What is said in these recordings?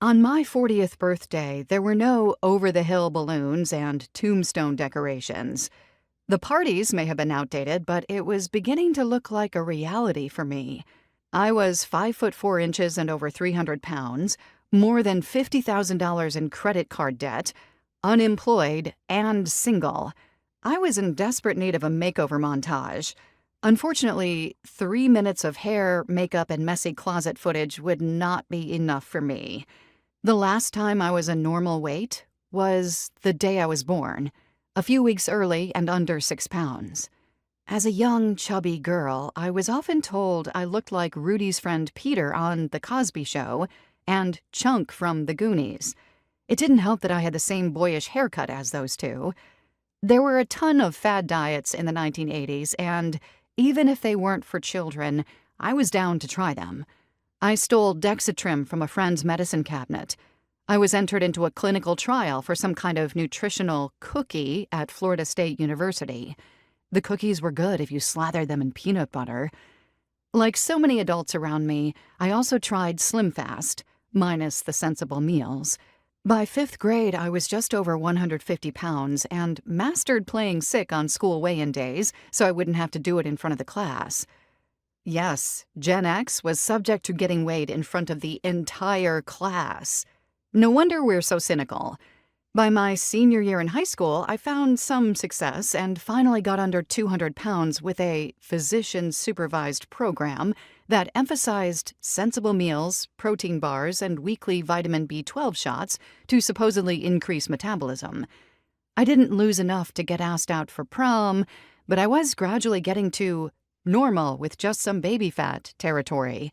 On my 40th birthday, there were no over-the-hill balloons and tombstone decorations. The parties may have been outdated, but it was beginning to look like a reality for me. I was 5'4" and over 300 pounds, more than $50,000 in credit card debt, unemployed, and single. I was in desperate need of a makeover montage. Unfortunately, 3 minutes of hair, makeup, and messy closet footage would not be enough for me. The last time I was a normal weight was the day I was born, a few weeks early and under 6 pounds. As a young, chubby girl, I was often told I looked like Rudy's friend Peter on The Cosby Show and Chunk from The Goonies. It didn't help that I had the same boyish haircut as those two. There were a ton of fad diets in the 1980s, and even if they weren't for children, I was down to try them. I stole Dexatrim from a friend's medicine cabinet. I was entered into a clinical trial for some kind of nutritional cookie at Florida State University. The cookies were good if you slathered them in peanut butter. Like so many adults around me, I also tried Slim Fast, minus the sensible meals. By 5th grade, I was just over 150 pounds and mastered playing sick on school weigh-in days so I wouldn't have to do it in front of the class. Yes, Gen X was subject to getting weighed in front of the entire class. No wonder we're so cynical. By my senior year in high school, I found some success and finally got under 200 pounds with a physician-supervised program that emphasized sensible meals, protein bars, and weekly vitamin B12 shots to supposedly increase metabolism. I didn't lose enough to get asked out for prom, but I was gradually getting to normal with just some baby fat territory.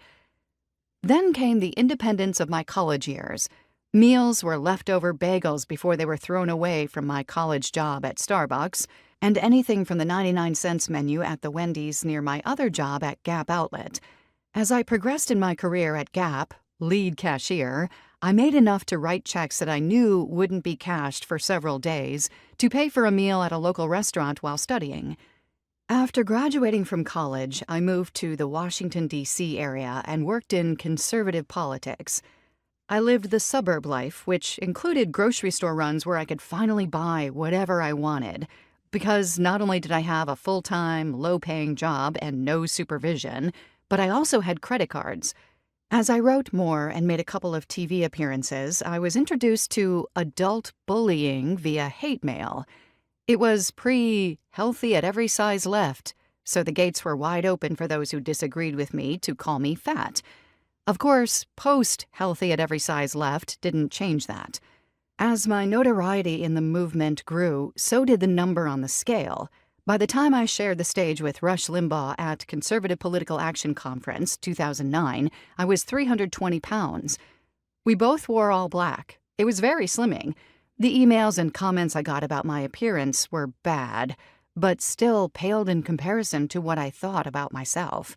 Then came the independence of my college years. Meals were leftover bagels before they were thrown away from my college job at Starbucks, and anything from the 99-cents menu at the Wendy's near my other job at Gap Outlet. As I progressed in my career at Gap, lead cashier, I made enough to write checks that I knew wouldn't be cashed for several days to pay for a meal at a local restaurant while studying. After graduating from college, I moved to the Washington, D.C. area and worked in conservative politics. I lived the suburb life, which included grocery store runs where I could finally buy whatever I wanted, because not only did I have a full-time, low-paying job and no supervision, but I also had credit cards. As I wrote more and made a couple of TV appearances, I was introduced to adult bullying via hate mail. It was pre-healthy at every size left, so the gates were wide open for those who disagreed with me to call me fat. Of course, post-healthy at every size left didn't change that. As my notoriety in the movement grew, so did the number on the scale. By the time I shared the stage with Rush Limbaugh at Conservative Political Action Conference 2009, I was 320 pounds. We both wore all black. It was very slimming. The emails and comments I got about my appearance were bad, but still paled in comparison to what I thought about myself.